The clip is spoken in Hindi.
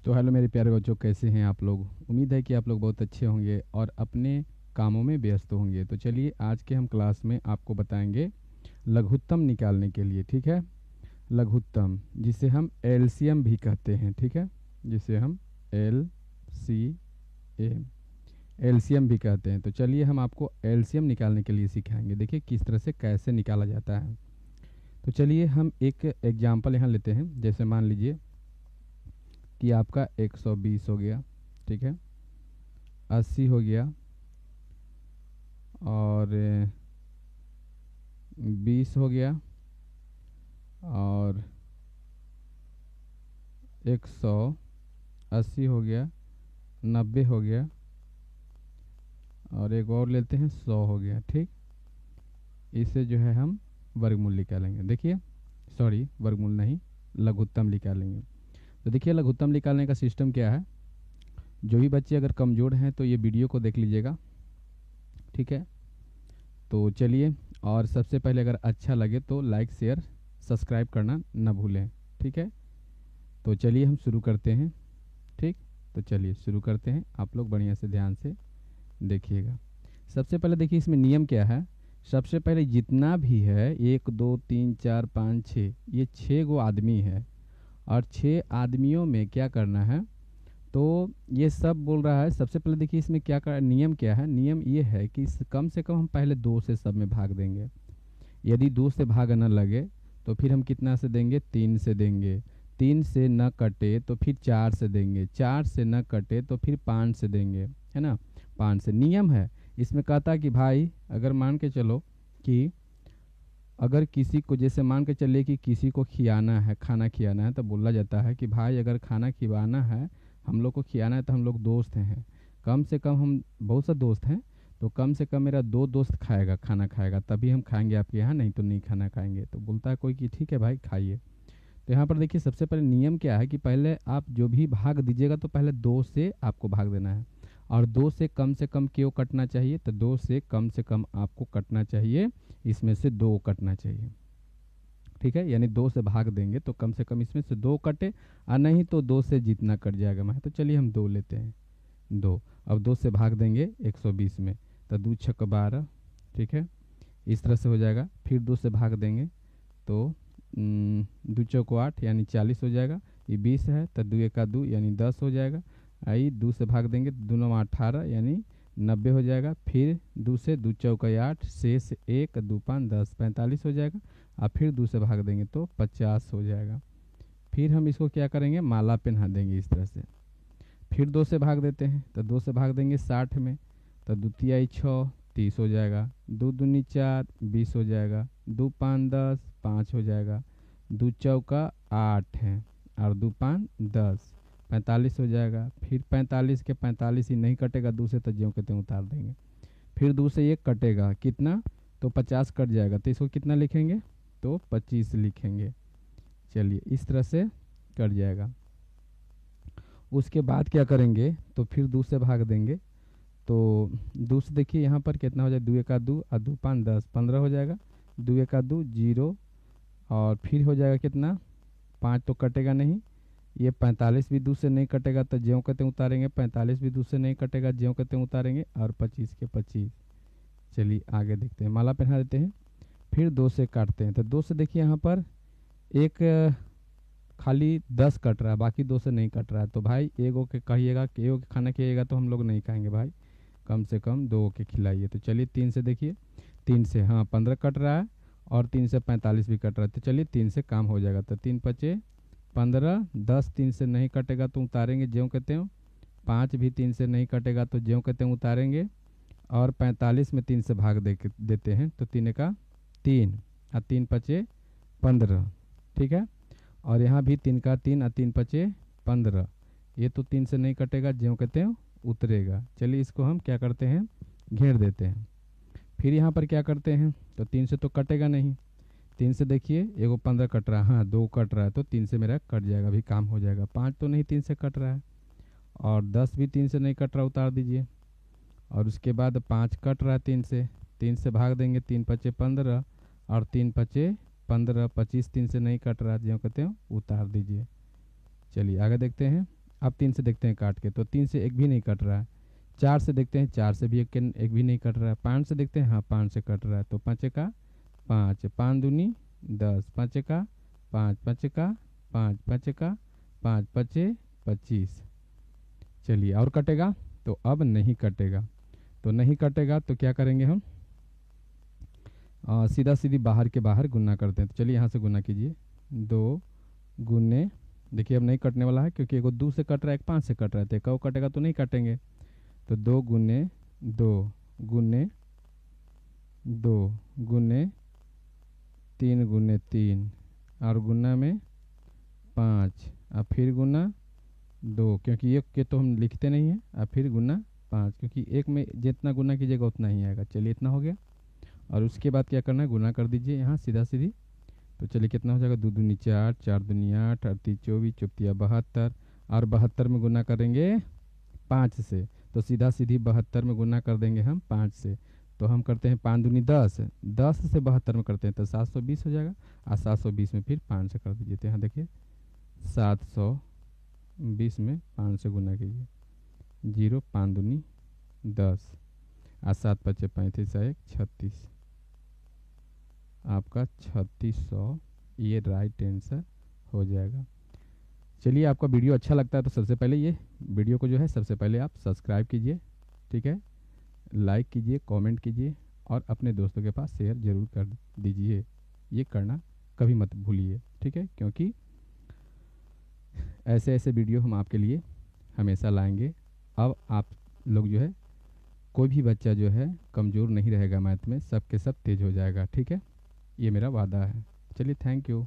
तो हेलो मेरे प्यारे बच्चों, कैसे हैं आप लोग। उम्मीद है कि आप लोग बहुत अच्छे होंगे और अपने कामों में व्यस्त होंगे। तो चलिए आज के हम क्लास में आपको बताएंगे लघुत्तम निकालने के लिए। ठीक है, लघुत्तम जिसे हम एलसीएम भी कहते हैं। ठीक है, जिसे हम एल सी एम एलसीएम भी कहते हैं। तो चलिए हम आपको एलसीएम निकालने के लिए सिखाएंगे। देखिए किस तरह से कैसे निकाला जाता है। तो चलिए हम एक एग्जाम्पल यहाँ लेते हैं। जैसे मान लीजिए कि आपका 120 हो गया, ठीक है, 80 हो गया और 20 हो गया और 180 हो गया, 90 हो गया और एक और लेते हैं 100 हो गया। ठीक, इसे जो है हम वर्गमूल निकालेंगे। देखिए, सॉरी वर्गमूल नहीं, लघुत्तम निकालेंगे। तो देखिए लघुत्तम निकालने का सिस्टम क्या है। जो भी बच्चे अगर कमज़ोर हैं तो ये वीडियो को देख लीजिएगा, ठीक है। तो चलिए, और सबसे पहले अगर अच्छा लगे तो लाइक शेयर सब्सक्राइब करना ना भूलें, ठीक है। तो चलिए हम शुरू करते हैं। ठीक, तो चलिए शुरू करते हैं। आप लोग बढ़िया से ध्यान से देखिएगा। सबसे पहले देखिए इसमें नियम क्या है। सबसे पहले जितना भी है 1 2 3 4 5 6, ये 6 गो आदमी है और 6 आदमियों में क्या करना है। तो ये सब बोल रहा है। सबसे पहले देखिए इसमें क्या कर, नियम क्या है। नियम ये है कि कम से कम हम पहले 2 से सब में भाग देंगे। यदि 2 से भाग न लगे तो फिर हम कितना से देंगे, 3 से देंगे। 3 से न कटे तो फिर 4 से देंगे। 4 से न कटे तो फिर 5 से देंगे, है ना। 5 से नियम है। इसमें कहता है कि भाई अगर मान के चलो कि अगर किसी को, जैसे मान के चलिए कि किसी को खियाना है, खाना खियाना है, तो बोला जाता है कि भाई अगर खाना खिलाना है, हम लोग को खियाना है, तो हम लोग दोस्त हैं, कम से कम हम बहुत सा दोस्त हैं, तो कम से कम मेरा 2 दोस्त खाएगा, खाना खाएगा, तभी हम खाएंगे आपके यहाँ, नहीं तो नहीं खाना खाएंगे। तो बोलता है कोई कि ठीक है भाई खाइए। तो यहाँ पर देखिए सबसे पहले नियम क्या है कि पहले आप जो भी भाग दीजिएगा तो पहले 2 से आपको भाग देना है। और 2 से कम क्यों कटना चाहिए, तो 2 से कम आपको कटना चाहिए, इसमें से 2 कटना चाहिए। ठीक है, यानी 2 से भाग देंगे तो कम से कम इसमें से 2 कटे, और नहीं तो 2 से जितना कट जाएगा मैं। तो चलिए हम 2 लेते हैं। 2, अब 2 से भाग देंगे 120 में, तो 2 छक 12, ठीक है, इस तरह से हो जाएगा। फिर 2 से भाग देंगे तो 2 चौक 8 यानी 40 हो जाएगा। ये 20 है तो 2 एका 2 यानी 10 हो जाएगा। आई 2 से भाग देंगे तो 2 9 18 यानी 90 हो जाएगा। फिर 2 से 2 चौक 8, शेष 1 2 5 10 45 हो जाएगा। और फिर 2 से भाग देंगे तो 50 हो जाएगा। फिर हम इसको क्या करेंगे, माला पहना देंगे इस तरह से। फिर 2 से भाग देते हैं तो 2 से भाग देंगे 60 में, तो 2 तिहाई 6 30 हो जाएगा। 2 दूनी 4 20 हो जाएगा। 2 5 10 5 हो जाएगा। 2 चौका 8 है और 2 5 10 45 हो जाएगा। फिर 45 के 45 ही नहीं कटेगा 2 से, तो ज्यों के त्यों उतार देंगे। फिर 2 से 1 कटेगा कितना, तो 50 कट जाएगा, तो इसको कितना लिखेंगे, तो 25 लिखेंगे। चलिए इस तरह से कट जाएगा। उसके बाद क्या करेंगे, तो फिर 2 से भाग देंगे तो 2 से देखिए यहाँ पर कितना हो जाएगा, 2 एका 2 और 2 5 10 15 हो जाएगा। 2 एका 2 0 और फिर हो जाएगा कितना, 5 तो कटेगा नहीं। ये 45 भी 2 से नहीं कटेगा तो ज्यों कहते उतारेंगे। 45 भी 2 से नहीं कटेगा, ज्यों कहते उतारेंगे। और 25 के 25। चलिए आगे देखते हैं, माला पहना देते हैं। फिर 2 से काटते हैं तो 2 से देखिए यहाँ पर एक खाली 10 कट रहा है, बाकी 2 से नहीं कट रहा है। तो भाई एगो के कहिएगा कि एगो के खाना खिएगा तो हम लोग नहीं खाएंगे भाई, कम से कम 2 के खिलाइए। तो चलिए 3 से देखिए, 3 से हाँ 15 कट रहा है और 3 से 45 भी कट रहा है। तो चलिए 3 से काम हो जाएगा। तो 3 पचे 15, 10 3 से नहीं कटेगा तो उतारेंगे ज्यों कहते हो। 5 भी 3 से नहीं कटेगा तो ज्यों कहते हैं उतारेंगे। और 45 में 3 से भाग देते हैं तो 3 का 3 और 3 पचे 15, ठीक है। और यहाँ भी 3 का 3 और 3 पचे 15, ये तो 3 से नहीं कटेगा, ज्यों कहते हैं उतरेगा। चलिए इसको हम क्या करते हैं, घेर देते हैं। फिर यहाँ पर क्या करते हैं, तो 3 से तो कटेगा नहीं। 3 से देखिए एगो 15 कट रहा है, हाँ 2 कट रहा है, तो 3 से मेरा कट जाएगा, अभी काम हो जाएगा। 5 तो नहीं 3 से कट रहा है और 10 भी 3 से नहीं कट रहा, उतार दीजिए। और उसके बाद 5 कट रहा है 3 से भाग देंगे। 3 पचे 15 और 3 पचे 15, 25 3 से नहीं कट रहा, ज्यों कहते हैं उतार दीजिए। चलिए आगे देखते हैं। अब 3 से देखते हैं काट के, तो 3 से एक भी नहीं कट रहा है। 4 से देखते हैं, 4 से भी एक भी नहीं कट रहा है। 5 से देखते हैं, हाँ 5 से कट रहा है, तो 5 का 5, 5 दूनी 10, 5 का 5, 5 का 5, 5 का 5, 5 25। चलिए और कटेगा, तो अब नहीं कटेगा। तो नहीं कटेगा तो क्या करेंगे हम, सीधा सीधी बाहर के बाहर गुना करते हैं। तो चलिए यहाँ से गुना कीजिए, 2 गुने, देखिए अब नहीं कटने वाला है क्योंकि एक 2 से कट रहा है, एक 5 से कट रहा है, तो एक कटेगा तो नहीं काटेंगे। तो 2 गुने 2 गुने 2 गुने 3 गुने 3 और गुना में 5, अब फिर गुना 2, क्योंकि एक के तो हम लिखते नहीं हैं, अब फिर गुना 5, क्योंकि एक में जितना गुना कीजिएगा उतना ही आएगा। चलिए इतना हो गया, और उसके बाद क्या करना है, गुना कर दीजिए यहाँ सीधा सीधी। तो चलिए कितना हो जाएगा, 2 दूनी 4, 4 दूनी 8, 38 24, चौतिया 72, और 72 में गुना करेंगे 5 से, तो सीधा सीधी 72 में गुना कर देंगे हम 5 से। तो हम करते हैं 5 दूनी 10, 10 से 72 में करते हैं तो 720 हो जाएगा, और 720 में फिर 5 से कर दीजिए। तो यहाँ देखिए 720 में 5 से गुना कीजिए, 0 5 दूनी 10, और 7 5 35 1 36, आपका 3600 ये राइट आंसर हो जाएगा। चलिए आपका वीडियो अच्छा लगता है तो सबसे पहले ये वीडियो को जो है सबसे पहले आप सब्सक्राइब कीजिए, ठीक है, लाइक कीजिए, कमेंट कीजिए, और अपने दोस्तों के पास शेयर ज़रूर कर दीजिए। ये करना कभी मत भूलिए, ठीक है, क्योंकि ऐसे ऐसे वीडियो हम आपके लिए हमेशा लाएंगे। अब आप लोग जो है, कोई भी बच्चा जो है कमज़ोर नहीं रहेगा मैथ में, सब के सब तेज़ हो जाएगा, ठीक है, ये मेरा वादा है। चलिए थैंक यू।